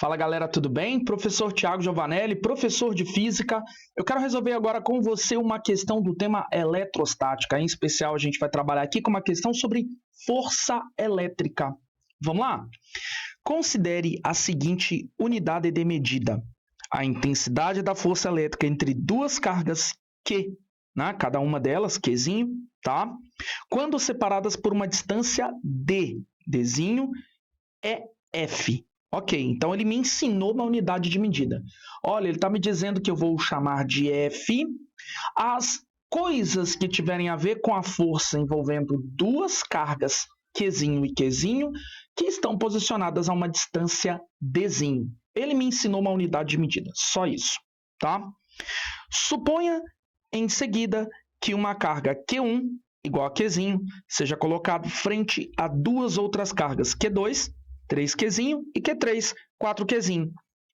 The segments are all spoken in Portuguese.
Fala galera, tudo bem? Professor Thiago Giovanelli, professor de Física. Eu quero resolver agora com você uma questão do tema eletrostática. Em especial, a gente vai trabalhar aqui com uma questão sobre força elétrica. Vamos lá? Considere a seguinte unidade de medida. A intensidade da força elétrica entre duas cargas Q, né? Cada uma delas, Qzinho, tá? Quando separadas por uma distância D, Dzinho, é F. Ok, então ele me ensinou uma unidade de medida. Olha, ele está me dizendo que eu vou chamar de F as coisas que tiverem a ver com a força envolvendo duas cargas Qzinho e Qzinho que estão posicionadas a uma distância Dzinho. Ele me ensinou uma unidade de medida, só isso, tá? Suponha, em seguida, que uma carga Q1 igual a Qzinho seja colocado frente a duas outras cargas Q2, 3Qzinho e Q3, 4Qzinho,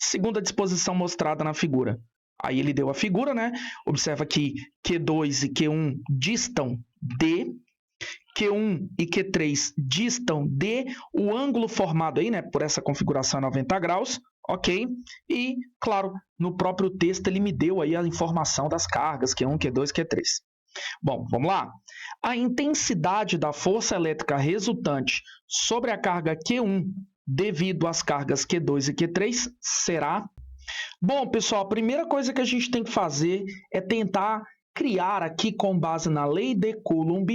segundo a disposição mostrada na figura. Aí ele deu a figura, né? Observa que Q2 e Q1 distam D, Q1 e Q3 distam D, o ângulo formado aí, né, por essa configuração é 90 graus, ok? E, claro, no próprio texto ele me deu aí a informação das cargas Q1, Q2 e Q3. Bom, vamos lá. A intensidade da força elétrica resultante sobre a carga Q1 devido às cargas Q2 e Q3 será... Bom, pessoal, a primeira coisa que a gente tem que fazer é tentar criar aqui, com base na lei de Coulomb,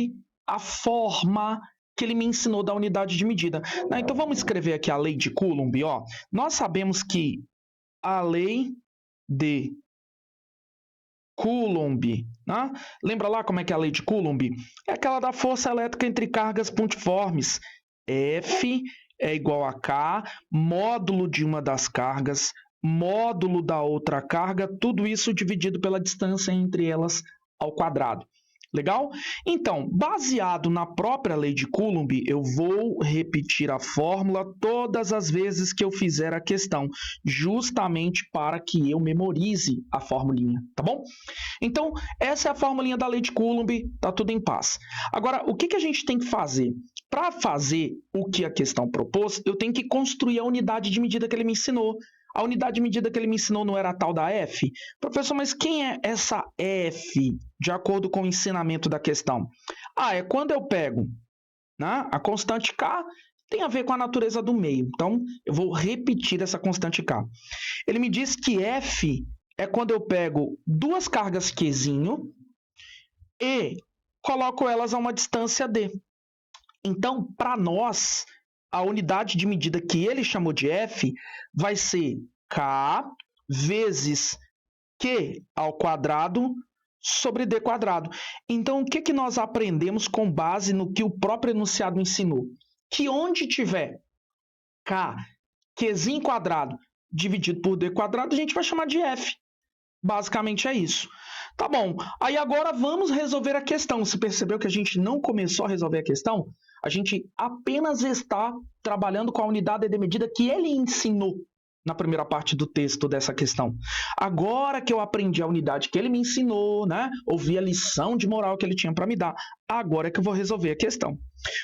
a forma que ele me ensinou da unidade de medida. Então, vamos escrever aqui a lei de Coulomb. Ó. Nós sabemos que a lei de Coulomb, né? Lembra lá como é que é a lei de Coulomb? É aquela da força elétrica entre cargas pontiformes. F é igual a K, módulo de uma das cargas, módulo da outra carga, tudo isso dividido pela distância entre elas ao quadrado. Legal? Então, baseado na própria lei de Coulomb, eu vou repetir a fórmula todas as vezes que eu fizer a questão, justamente para que eu memorize a formulinha, tá bom? Então, essa é a formulinha da lei de Coulomb, tá tudo em paz. Agora, o que a gente tem que fazer? Para fazer o que a questão propôs, eu tenho que construir a unidade de medida que ele me ensinou. A unidade de medida que ele me ensinou não era a tal da F? Professor, mas quem é essa F, de acordo com o ensinamento da questão? É quando eu pego, né, a constante K, tem a ver com a natureza do meio. Então, eu vou repetir essa constante K. Ele me diz que F é quando eu pego duas cargas Qzinho e coloco elas a uma distância D. Então, para nós, a unidade de medida que ele chamou de F vai ser K vezes Q ao quadrado sobre D quadrado. Então, o que nós aprendemos com base no que o próprio enunciado ensinou? Que onde tiver K, Qzinho quadrado dividido por D quadrado, a gente vai chamar de F. Basicamente é isso. Tá bom, aí agora vamos resolver a questão. Você percebeu que a gente não começou a resolver a questão? A gente apenas está trabalhando com a unidade de medida que ele ensinou na primeira parte do texto dessa questão. Agora que eu aprendi a unidade que ele me ensinou, né? Ouvi a lição de moral que ele tinha para me dar, agora é que eu vou resolver a questão.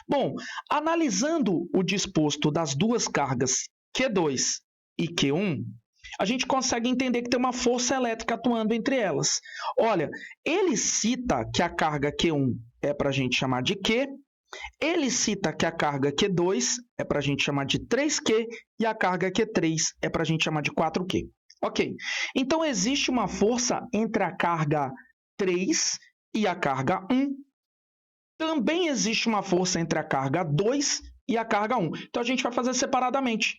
Bom, analisando o disposto das duas cargas Q2 e Q1, a gente consegue entender que tem uma força elétrica atuando entre elas. Olha, ele cita que a carga Q1 é para a gente chamar de Q, ele cita que a carga Q2 é para a gente chamar de 3Q e a carga Q3 é para a gente chamar de 4Q. Ok, então existe uma força entre a carga 3 e a carga 1. Também existe uma força entre a carga 2 e a carga 1. Então a gente vai fazer separadamente.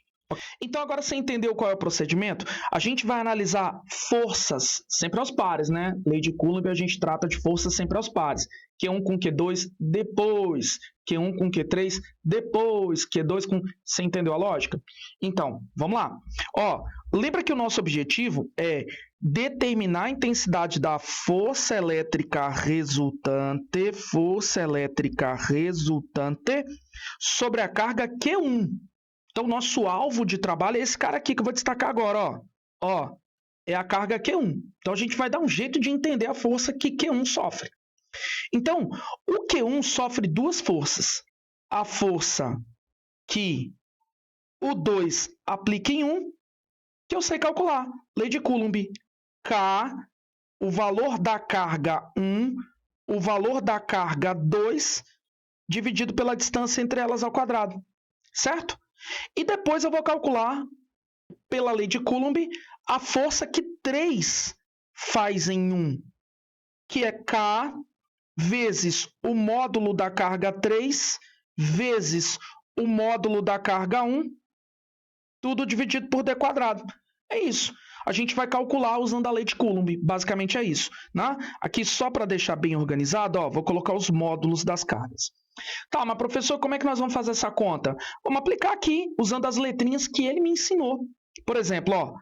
Então, agora você entendeu qual é o procedimento? A gente vai analisar forças sempre aos pares, né? Lei de Coulomb, a gente trata de forças sempre aos pares. Q1 com Q2, depois. Q1 com Q3, depois. Q2 com... Você entendeu a lógica? Então, vamos lá. Lembra que o nosso objetivo é determinar a intensidade da força elétrica resultante sobre a carga Q1. Então, nosso alvo de trabalho é esse cara aqui que eu vou destacar agora. É a carga Q1. Então, a gente vai dar um jeito de entender a força que Q1 sofre. Então, o Q1 sofre duas forças. A força que o 2 aplica em 1 que eu sei calcular. Lei de Coulomb. K, o valor da carga 1, o valor da carga 2, dividido pela distância entre elas ao quadrado. Certo? E depois eu vou calcular, pela lei de Coulomb, a força que 3 faz em 1, que é K vezes o módulo da carga 3 vezes o módulo da carga 1, tudo dividido por d quadrado. É isso. A gente vai calcular usando a lei de Coulomb. Basicamente é isso. Né? Aqui, só para deixar bem organizado, ó, vou colocar os módulos das cargas. Tá, mas professor, como é que nós vamos fazer essa conta? Vamos aplicar aqui, usando as letrinhas que ele me ensinou. Por exemplo, ó,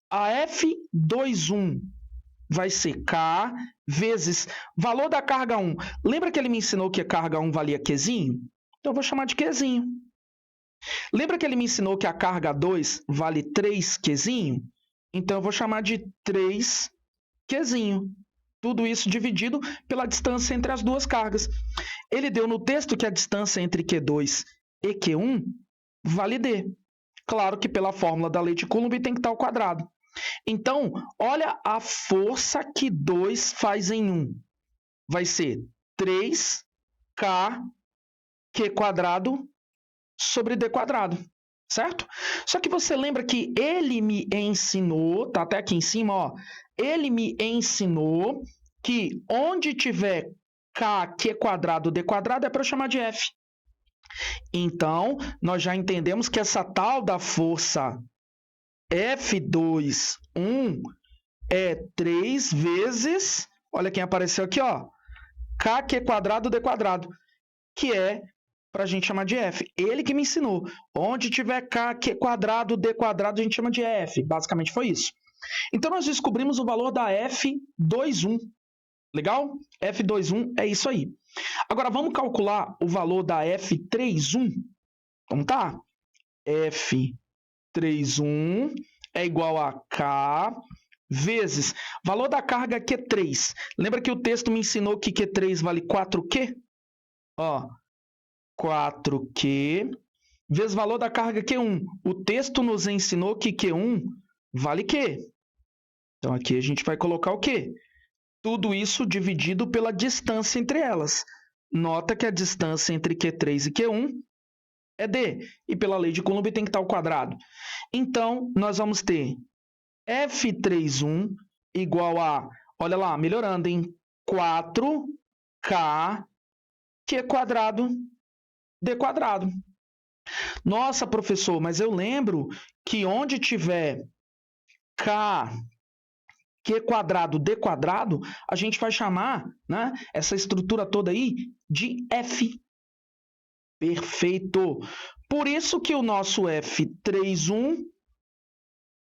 a F21 vai ser K vezes valor da carga 1. Lembra que ele me ensinou que a carga 1 valia Qzinho? Então, eu vou chamar de Qzinho. Lembra que ele me ensinou que a carga 2 vale 3Qzinho? Então, eu vou chamar de 3Qzinho. Tudo isso dividido pela distância entre as duas cargas. Ele deu no texto que a distância entre Q2 e Q1 vale D. Claro que pela fórmula da lei de Coulomb tem que estar ao quadrado. Então, olha a força que 2 faz em 1. Vai ser 3K Q quadrado sobre D quadrado, certo? Só que você lembra que ele me ensinou, tá até aqui em cima, ó, ele me ensinou que onde tiver K, Q quadrado, D quadrado é para eu chamar de F. Então, nós já entendemos que essa tal da força F21 é 3 vezes, olha quem apareceu aqui, ó, K, Q quadrado, D quadrado, que é para a gente chamar de F. Ele que me ensinou. Onde tiver K, Q quadrado, D quadrado, a gente chama de F. Basicamente foi isso. Então, nós descobrimos o valor da F21. Legal? F21 é isso aí. Agora, vamos calcular o valor da F31? Vamos tá? F31 é igual a K vezes valor da carga Q3. Lembra que o texto me ensinou que Q3 vale 4Q? Ó, 4Q vezes valor da carga Q1. O texto nos ensinou que Q1 vale Q. Então, aqui a gente vai colocar o quê? Tudo isso dividido pela distância entre elas. Nota que a distância entre Q3 e Q1 é D. E pela lei de Coulomb tem que estar ao quadrado. Então, nós vamos ter F31 igual a, olha lá, melhorando, em 4K Q quadrado D quadrado. Nossa, professor, mas eu lembro que onde tiver K, Q quadrado, D quadrado, a gente vai chamar, né, essa estrutura toda aí de F. Perfeito. Por isso que o nosso F31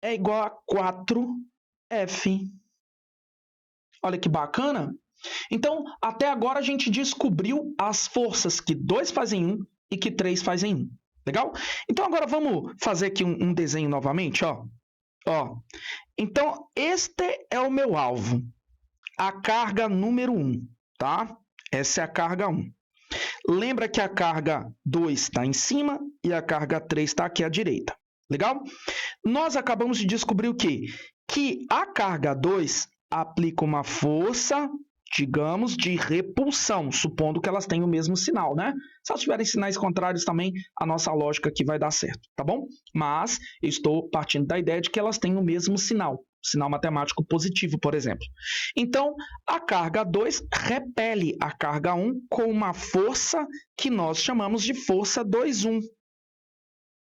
é igual a 4F. Olha que bacana. Então, até agora a gente descobriu as forças que 2 fazem 1 e que 3 fazem 1. Legal? Então, agora vamos fazer aqui um desenho novamente, ó. Ó. Então, este é o meu alvo. A carga número 1, tá? Essa é a carga 1. Lembra que a carga 2 está em cima e a carga 3 está aqui à direita. Legal? Nós acabamos de descobrir o quê? Que a carga 2 aplica uma força, digamos, de repulsão, supondo que elas tenham o mesmo sinal, né? Se elas tiverem sinais contrários também, a nossa lógica aqui vai dar certo, tá bom? Mas eu estou partindo da ideia de que elas têm o mesmo sinal matemático positivo, por exemplo. Então, a carga 2 repele a carga 1 com uma força que nós chamamos de força 2,1,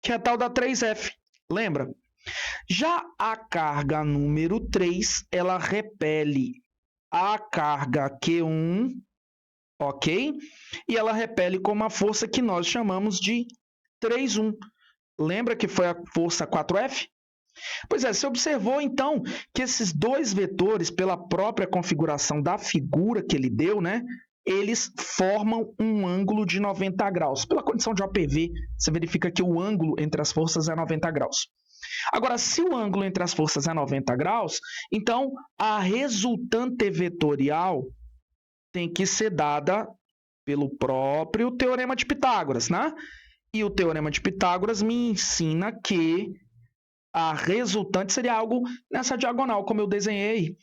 que é a tal da 3F. Lembra? Já a carga número 3, ela repele a carga Q1, ok? E ela repele com uma força que nós chamamos de 3,1. Lembra que foi a força 4F? Pois é, você observou então que esses dois vetores, pela própria configuração da figura que ele deu, né, eles formam um ângulo de 90 graus. Pela condição de OPV, você verifica que o ângulo entre as forças é 90 graus. Agora, se o ângulo entre as forças é 90 graus, então a resultante vetorial tem que ser dada pelo próprio Teorema de Pitágoras, né? E o Teorema de Pitágoras me ensina que a resultante seria algo nessa diagonal, como eu desenhei.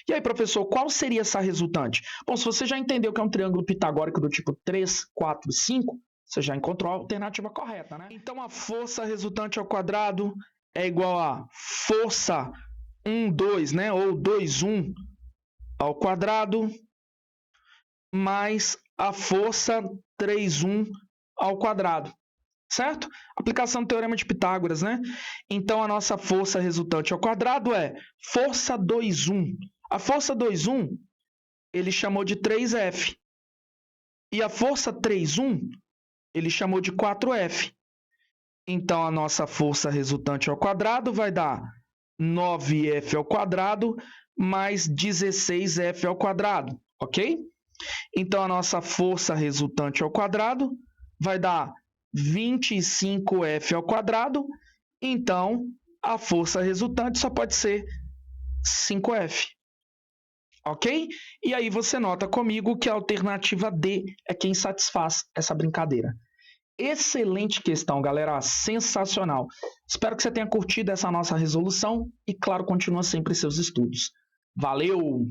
E aí, professor, qual seria essa resultante? Bom, se você já entendeu que é um triângulo pitagórico do tipo 3, 4 e 5, você já encontrou a alternativa correta, né? Então, a força resultante ao quadrado é igual a força 1, 2, né? Ou 2, 1 ao quadrado, mais a força 3, 1 ao quadrado. Certo? Aplicação do Teorema de Pitágoras, né? Então, a nossa força resultante ao quadrado é força 2,1. A força 2,1, ele chamou de 3F. E a força 3,1, ele chamou de 4F. Então, a nossa força resultante ao quadrado vai dar 9F ao quadrado mais 16F ao quadrado, ok? Então, a nossa força resultante ao quadrado vai dar 25F ao quadrado, então a força resultante só pode ser 5F. Ok? E aí você nota comigo que a alternativa D é quem satisfaz essa brincadeira. Excelente questão, galera. Sensacional. Espero que você tenha curtido essa nossa resolução e, claro, continua sempre seus estudos. Valeu!